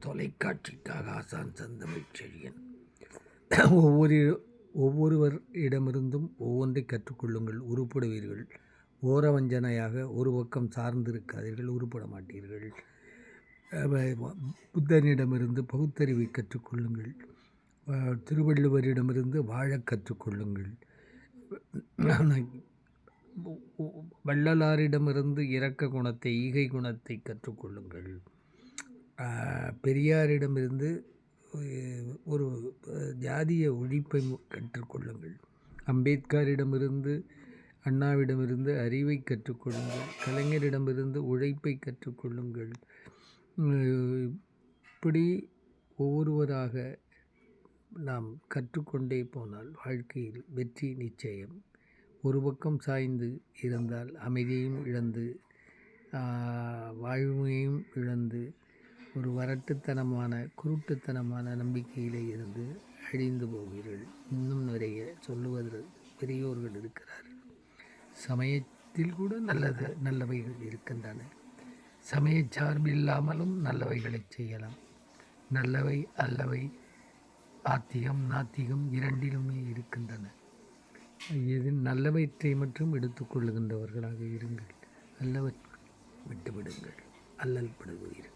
தொலைக்காட்சிக்காக ஆசான் செந்தமிழ்ச் செழியன். ஒவ்வொருவர் இடமிருந்தும் ஒவ்வொன்றை கற்றுக்கொள்ளுங்கள், உருப்படுவீர்கள். ஓரவஞ்சனையாக ஒரு பக்கம் சார்ந்திருக்காதீர்கள், உருப்பட மாட்டீர்கள். புத்தனிடமிருந்து பகுத்தறிவை கற்றுக்கொள்ளுங்கள். திருவள்ளுவரிடமிருந்து வாழக் கற்றுக்கொள்ளுங்கள். வள்ளலாரிடமிருந்து இரக்க குணத்தை, ஈகை குணத்தை கற்றுக்கொள்ளுங்கள். பெரியாரிடமிருந்து ஒரு ஜாதிய ஒழிப்பை கற்றுக்கொள்ளுங்கள். அம்பேத்கரிடமிருந்து, அண்ணாவிடமிருந்து அறிவை கற்றுக்கொள்ளுங்கள். கலைஞரிடமிருந்து உழைப்பை கற்றுக்கொள்ளுங்கள். இப்படி ஒவ்வொருவராக நாம் கற்றுக்கொண்டே போனால் வாழ்க்கையில் வெற்றி நிச்சயம். ஒரு பக்கம் சாய்ந்து இருந்தால் அமைதியையும் இழந்து, வாழ்வையும் இழந்து, ஒரு வரட்டுத்தனமான குருட்டுத்தனமான நம்பிக்கையிலே இருந்து அழிந்து போவீர்கள். இன்னும் நிறைய சொல்லுவதில் பெரியோர்கள் இருக்கிறார்கள். சமயத்தில் கூட நல்லவைகள் இருக்கின்றன. சமய சார்பில்லாமலும் நல்லவைகளை செய்யலாம். நல்லவை அல்லவை ஆத்திகம் நாத்திகம் இரண்டிலுமே இருக்கின்றன. நல்லவற்றை மட்டும் எடுத்துக்கொள்ளுகின்றவர்களாக இருங்கள். நல்லவற்றை விட்டுவிடுங்கள். அல்லல் படுவீர்கள்.